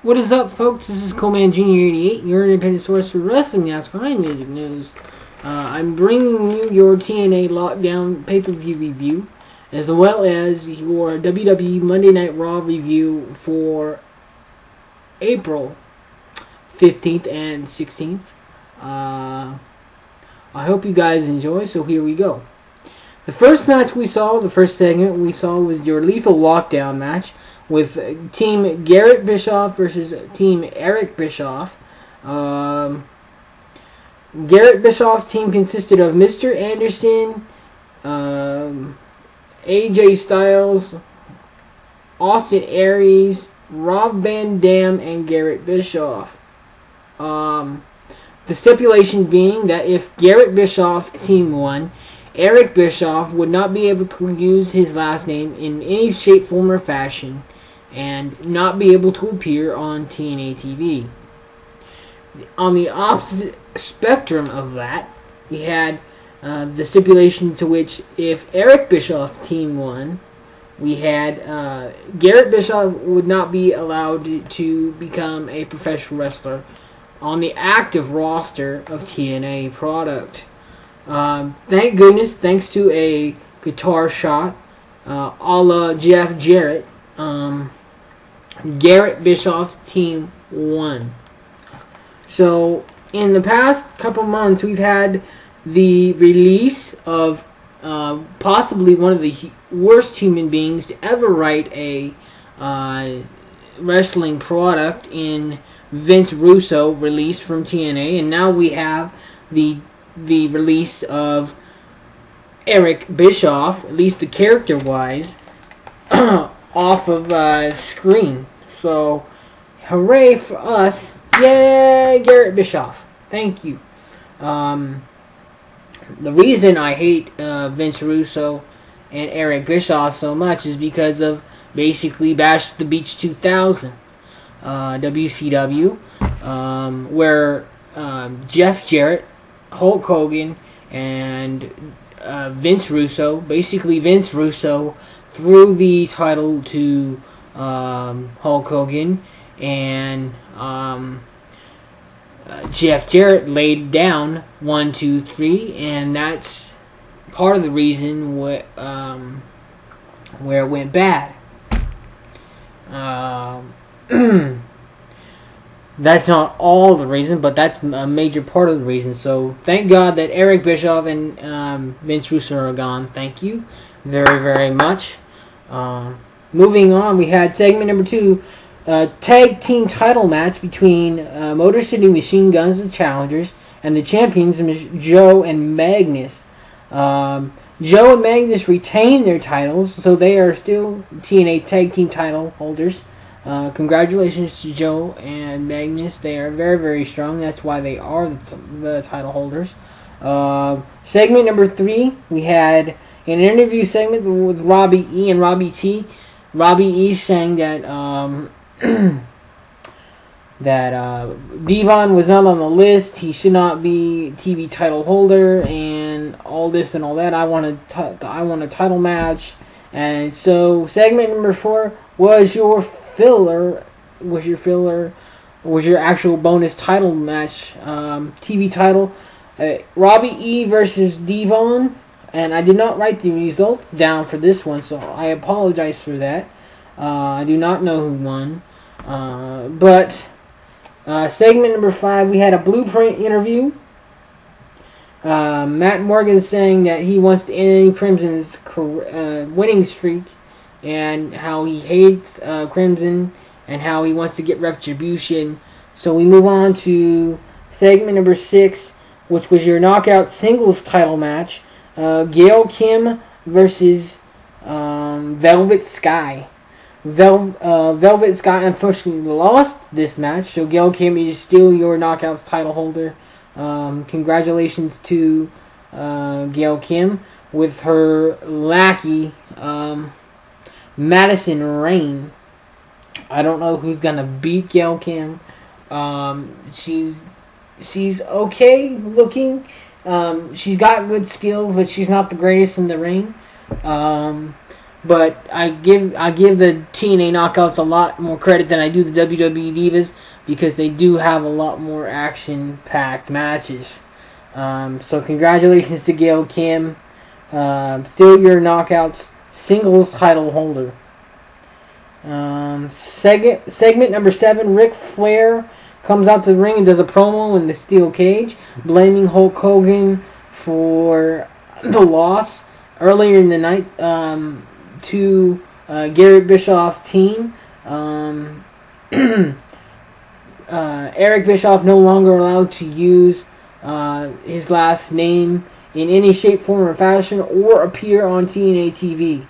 What is up, folks? This is Coleman Jr. 88, your independent source for wrestling, NASCAR, and music news. I'm bringing you your TNA Lockdown pay-per-view review, as well as your WWE Monday Night Raw review for April 15th and 16th. I hope you guys enjoy, so here we go. The first match we saw, the first segment we saw, was your Lethal Lockdown match with Team Garrett Bischoff versus Team Eric Bischoff. Garrett Bischoff's team consisted of Mr. Anderson, AJ Styles, Austin Aries, Rob Van Dam, and Garrett Bischoff. The stipulation being that if Garrett Bischoff's team won, Eric Bischoff would not be able to use his last name in any shape, form, or fashion, and not be able to appear on TNA TV. On the opposite spectrum of that, we had the stipulation to which if Eric Bischoff's team won, we had Garrett Bischoff would not be allowed to become a professional wrestler on the active roster of TNA product. Thank goodness, thanks to a guitar shot a la Jeff Jarrett, Garrett Bischoff's team won. So, in the past couple months, we've had the release of possibly one of the worst human beings to ever write a wrestling product in Vince Russo, released from TNA, and now we have the release of Eric Bischoff, at least the character-wise, off of screen. So, hooray for us. Yay, Garrett Bischoff. Thank you. The reason I hate Vince Russo and Eric Bischoff so much is because of basically Bash the Beach 2000, WCW, where Jeff Jarrett, Hulk Hogan, and Vince Russo, basically Vince Russo threw the title to Hulk Hogan, and Jeff Jarrett laid down 1, 2, 3, and that's part of the reason where it went bad. That's not all the reason, but that's a major part of the reason. So thank God that Eric Bischoff and Vince Russo are gone. Thank you very, very much. Moving on, we had segment number 2, tag team title match between Motor City Machine Guns, the challengers, and the champions, Joe and Magnus. Joe and Magnus retained their titles, so they are still TNA tag team title holders. Congratulations to Joe and Magnus. They are very, very strong. That's why they are the title holders. Segment number 3, we had an interview segment with Robbie E and Robbie T. Robbie E saying that Devon was not on the list. He should not be TV title holder, and all this and all that. I want a title match. And so segment number 4 was your actual bonus title match, TV title, Robbie E versus Devon, and I did not write the result down for this one, so I apologize for that. I do not know who won, but segment number 5, we had a Blueprint interview. Matt Morgan saying that he wants to end Crimson's winning streak, and how he hates Crimson, and how he wants to get retribution. So we move on to segment number 6, which was your knockout singles title match, Gail Kim versus Velvet Sky. Velvet Sky unfortunately lost this match, so Gail Kim is still your knockouts title holder. Congratulations to Gail Kim with her lackey, Madison Rain. I don't know who's gonna beat Gail Kim. She's okay looking. She's got good skills, but she's not the greatest in the ring. but I give the TNA Knockouts a lot more credit than I do the WWE Divas, because they do have a lot more action-packed matches. So congratulations to Gail Kim, still your Knockouts singles title holder. Segment number 7, Ric Flair comes out to the ring and does a promo in the steel cage, blaming Hulk Hogan for the loss earlier in the night to Garrett Bischoff's team. Eric Bischoff no longer allowed to use his last name in any shape, form, or fashion, or appear on TNA TV.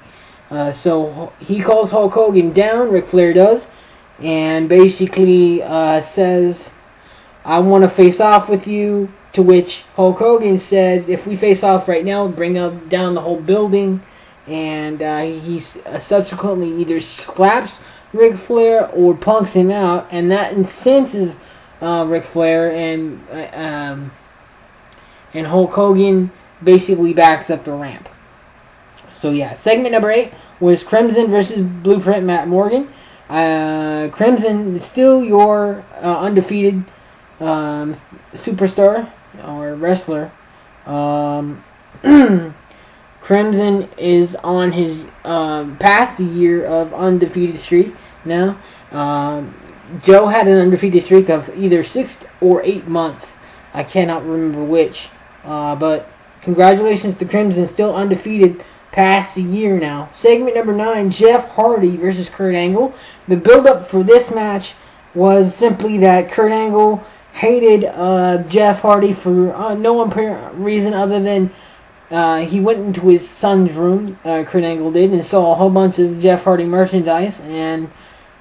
So he calls Hulk Hogan down, Ric Flair does, and basically says, "I want to face off with you," to which Hulk Hogan says, "If we face off right now, bring down the whole building." And he subsequently either slaps Ric Flair or punks him out, and that incenses Ric Flair, and Hulk Hogan basically backs up the ramp. So yeah, segment number 8 was Crimson versus Blueprint Matt Morgan. Crimson is still your undefeated superstar or wrestler. Crimson is on his past year of undefeated streak now. Joe had an undefeated streak of either 6 or 8 months. I cannot remember which. But congratulations to Crimson, still undefeated past a year now. Segment number 9, Jeff Hardy versus Kurt Angle. The build-up for this match was simply that Kurt Angle hated Jeff Hardy for no apparent reason other than he went into his son's room, Kurt Angle did, and saw a whole bunch of Jeff Hardy merchandise, and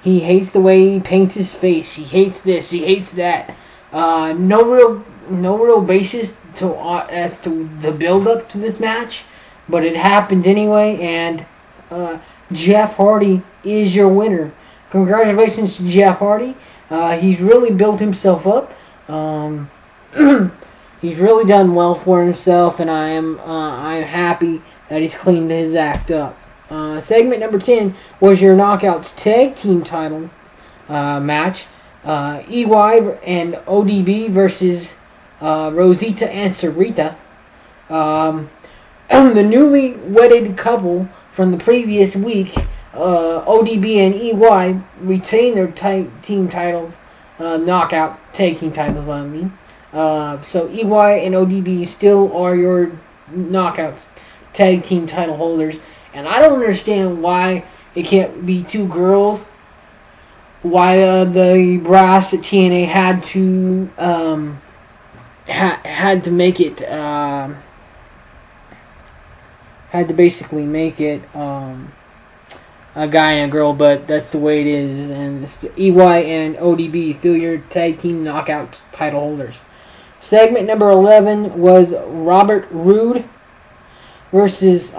he hates the way he paints his face. He hates this, he hates that. No real basis as to the build-up to this match, but it happened anyway, and Jeff Hardy is your winner. Congratulations to Jeff Hardy. He's really built himself up. He's really done well for himself, and I'm happy that he's cleaned his act up. Segment number 10 was your Knockouts Tag Team title match. EY and ODB versus Rosita and Sarita. The newly wedded couple from the previous week, ODB and EY, retain their tag team titles, knockout tag team titles, I mean. So EY and ODB still are your knockouts tag team title holders, and I don't understand why it can't be 2 girls. Why the brass at TNA had to had to make it had to basically make it a guy and a girl, but that's the way it is. And EY and ODB still your tag team knockout title holders. Segment number 11 was Robert Roode versus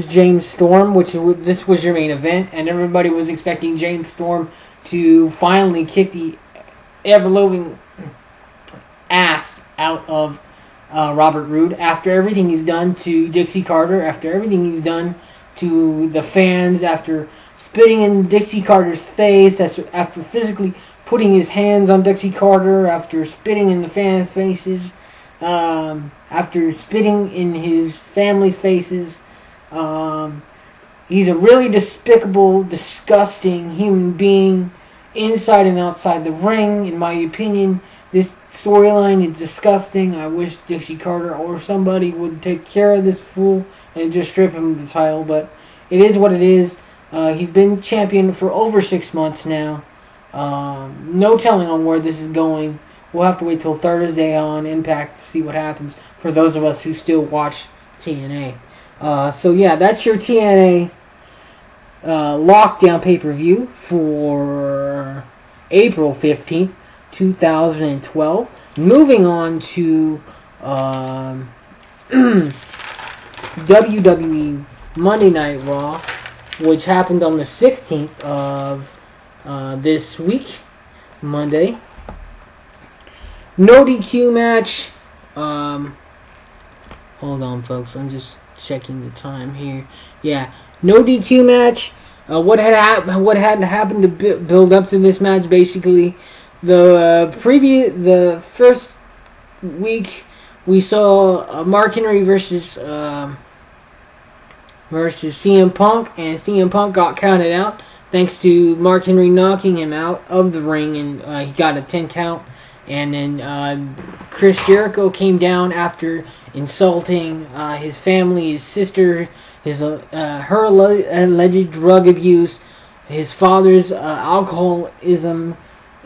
James Storm, this was your main event, and everybody was expecting James Storm to finally kick the ever-loving ass out of Robert Roode after everything he's done to Dixie Carter, after everything he's done to the fans, after spitting in Dixie Carter's face, after physically putting his hands on Dixie Carter, after spitting in the fans' faces, after spitting in his family's faces. He's a really despicable, disgusting human being inside and outside the ring. In my opinion, this storyline is disgusting. I wish Dixie Carter or somebody would take care of this fool and just strip him of the title, but it is what it is. He's been champion for over 6 months now. No telling on where this is going. We'll have to wait till Thursday on Impact to see what happens for those of us who still watch TNA. So yeah, that's your TNA Lockdown pay-per-view for April 15th, 2012. Moving on to WWE Monday Night Raw, which happened on the 16th of this week, Monday. No DQ match. Hold on, folks. I'm just checking the time here. Yeah, no DQ match. What had happened to build up to this match? Basically, the first week we saw Mark Henry versus CM Punk, and CM Punk got counted out thanks to Mark Henry knocking him out of the ring, and he got a 10 count. And then Chris Jericho came down after insulting his family, his sister, her alleged drug abuse, his father's alcoholism,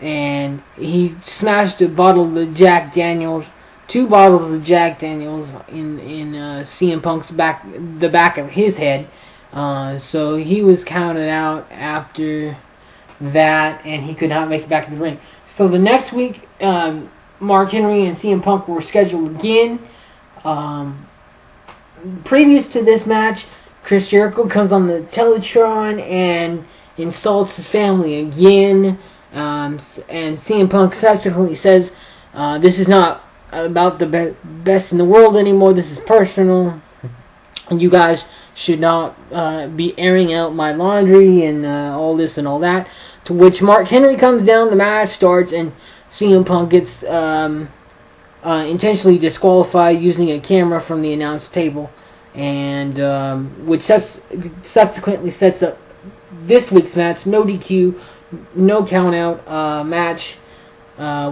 and he smashed a bottle of the Jack Daniels, 2 bottles of Jack Daniels in CM Punk's the back of his head. So he was counted out after that, and he could not make it back to the ring. So the next week, Mark Henry and CM Punk were scheduled again. Previous to this match, Chris Jericho comes on the Teletron and insults his family again. And CM Punk subsequently says, this is not about the best in the world anymore. This is personal. And you guys should not be airing out my laundry and all this and all that. To which Mark Henry comes down, the match starts, and CM Punk gets intentionally disqualified using a camera from the announce table, and which subsequently sets up this week's match, no DQ, no countout match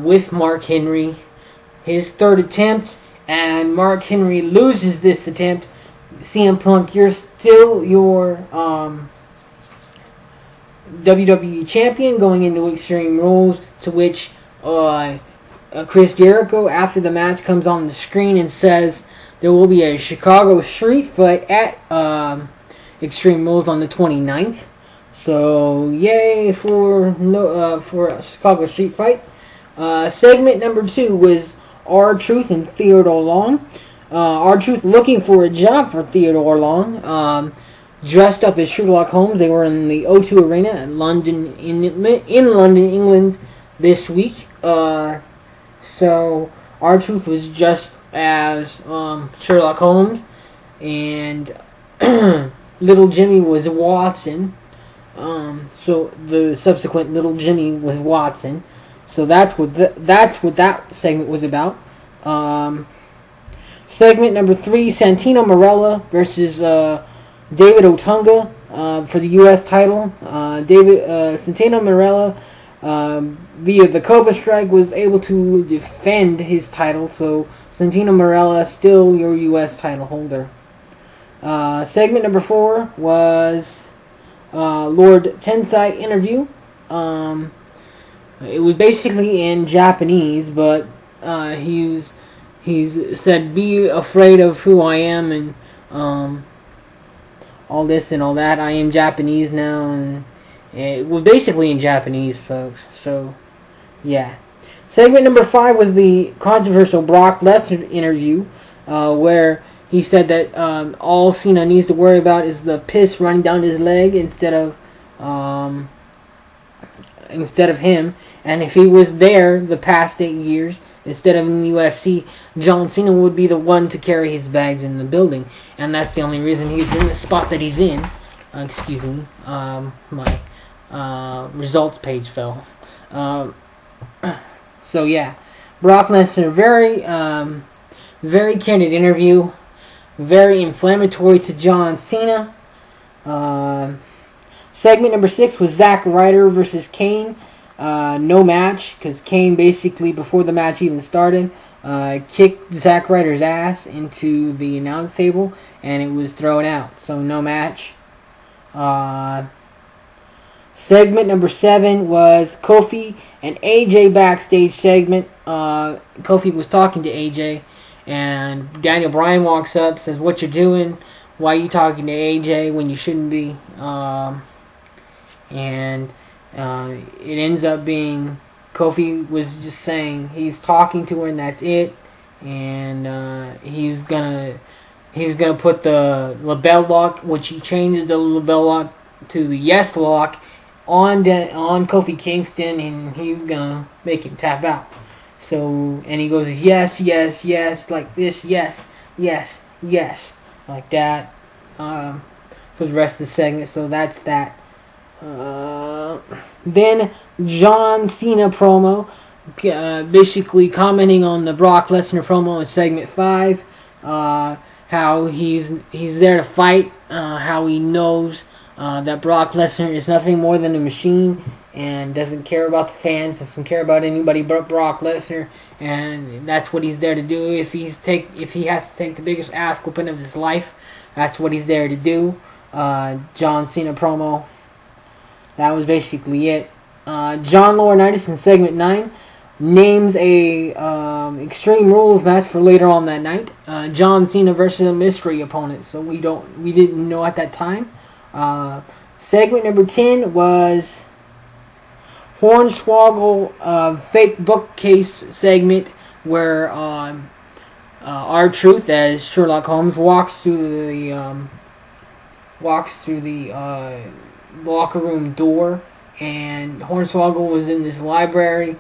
with Mark Henry. His third attempt, and Mark Henry loses this attempt. CM Punk, you're still your WWE champion going into Extreme Rules, to which Chris Jericho, after the match, comes on the screen and says there will be a Chicago street fight at Extreme Rules on the 29th. So, yay for a Chicago street fight. Segment number 2 was R-Truth and Theodore Long. R-Truth looking for a job for Theodore Long. Dressed up as Sherlock Holmes. They were in the O2 Arena in London, England this week. So R-Truth was just as Sherlock Holmes, and Little Jimmy was Watson. So the subsequent Little Jimmy was Watson. So that's what that segment was about. Segment number 3, Santino Marella versus David Otunga for the U.S. title. Santino Marella, via the Cobra Strike, was able to defend his title. So Santino Marella still your U.S. title holder. Segment number 4 was Lord Tensai interview. It was basically in Japanese, but he's said, "Be afraid of who I am," and all this and all that. I am Japanese now, and it was basically in Japanese, folks. So, yeah. Segment number 5 was the controversial Brock Lesnar interview, where he said that all Cena needs to worry about is the piss running down his leg instead of him. And if he was there the past 8 years, instead of in the UFC, John Cena would be the one to carry his bags in the building. And that's the only reason he's in the spot that he's in. Excuse me. My results page fell. So, yeah. Brock Lesnar, very candid interview. Very inflammatory to John Cena. Segment number 6 was Zack Ryder versus Kane. No match, because Kane basically, before the match even started, kicked Zack Ryder's ass into the announce table, and it was thrown out. So no match. Segment number 7 was Kofi and AJ backstage segment. Kofi was talking to AJ, and Daniel Bryan walks up, says, "What you doing? Why are you talking to AJ when you shouldn't be?" And it ends up being Kofi was just saying he's talking to her and that's it, and he's gonna put the label lock, which he changes the label lock to the yes lock on Kofi Kingston, and he's gonna make him tap out. So, and he goes, yes, yes, yes, like this, yes, yes, yes. like that, for the rest of the segment. So that's that. Then John Cena promo, basically commenting on the Brock Lesnar promo in segment 5. How he's there to fight. How he knows that Brock Lesnar is nothing more than a machine and doesn't care about the fans, doesn't care about anybody but Brock Lesnar, and that's what he's there to do. If he has to take the biggest ass whooping of his life, that's what he's there to do. John Cena promo. That was basically it. John Laurinaitis in segment 9 names a Extreme Rules match for later on that night. John Cena versus a mystery opponent. So we didn't know at that time. Segment number 10 was Hornswoggle fake bookcase segment where R-Truth as Sherlock Holmes walks through the locker room door, and Hornswoggle was in this library.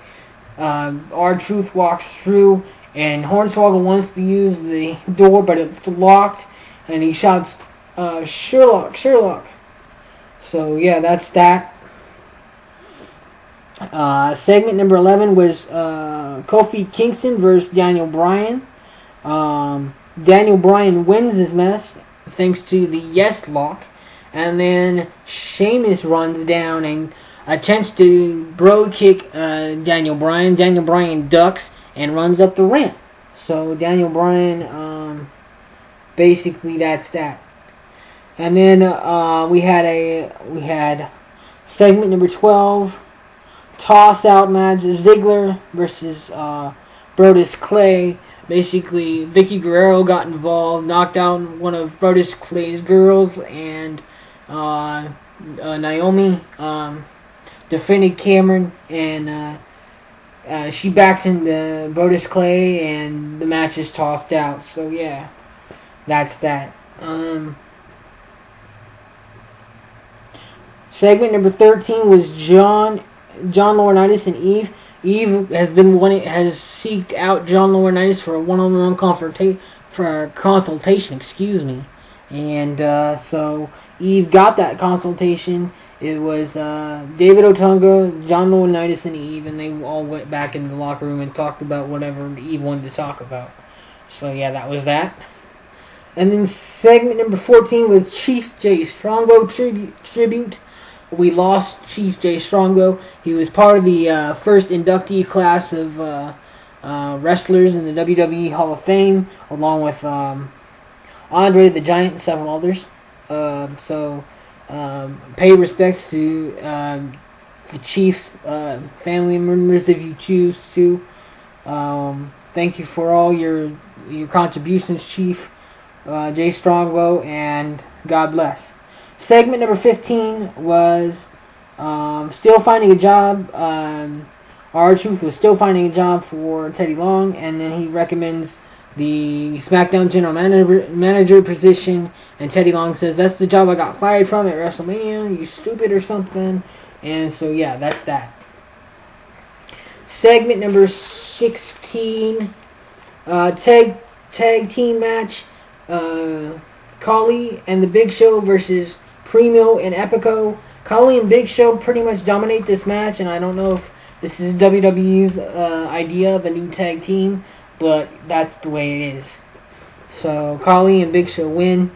R-Truth walks through, and Hornswoggle wants to use the door, but it's locked, and he shouts, Sherlock, Sherlock. So yeah, that's that. Segment number 11 was Kofi Kingston versus Daniel Bryan. Daniel Bryan wins this match thanks to the Yes Lock. And then Sheamus runs down and attempts to bro kick Daniel Bryan. Daniel Bryan ducks and runs up the ramp. So Daniel Bryan, basically that's that. And then we had segment number 12, toss out match, Ziggler versus Brodus Clay. Basically, Vicky Guerrero got involved, knocked out one of Brodus Clay's girls, and Naomi defended Cameron, and she backs into Brodus Clay, and the match is tossed out. So yeah, that's that. Segment number 13 was John Laurinaitis and Eve. Eve has seeked out John Laurinaitis for a one-on-one consultation. Excuse me, and so Eve got that consultation. It was David Otunga, John Laurinaitis, and Eve, and they all went back into the locker room and talked about whatever Eve wanted to talk about. So yeah, that was that. And then segment number 14 was Chief Jay Strongbow tribute. We lost Chief Jay Strongbow. He was part of the first inductee class of wrestlers in the WWE Hall of Fame, along with Andre the Giant and several others. So pay respects to the Chief's family members if you choose to. Thank you for all your contributions, Chief Jay Strongbow, and God bless. Segment number 15 was still finding a job. R-Truth was still finding a job for Teddy Long, and then he recommends the SmackDown General Manager position, and Teddy Long says, that's the job I got fired from at WrestleMania, you stupid or something. And so yeah, that's that. Segment number 16, tag team match, Khali and the Big Show versus Primo and Epico. Khali and Big Show pretty much dominate this match, and I don't know if this is WWE's idea of a new tag team, but that's the way it is. So Khali and Big Show win.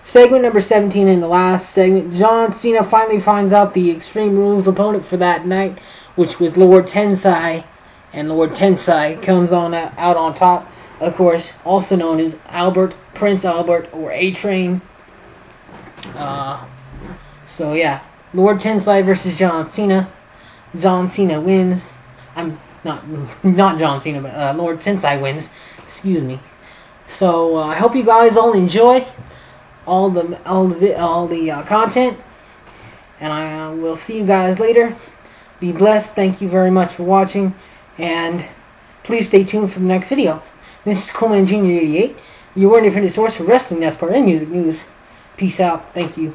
Segment number 17 in the last segment, John Cena finally finds out the Extreme Rules opponent for that night, which was Lord Tensai, and Lord Tensai comes on out on top, of course, also known as Albert, Prince Albert, or A-Train. So yeah, Lord Tensai versus John Cena. John Cena wins. I'm not John Cena, but Lord Tensai wins. Excuse me. So I hope you guys all enjoy all the content, and I will see you guys later. Be blessed. Thank you very much for watching, and please stay tuned for the next video. This is Coleman Jr. 88, your independent source for wrestling, NASCAR, and music news. Peace out. Thank you.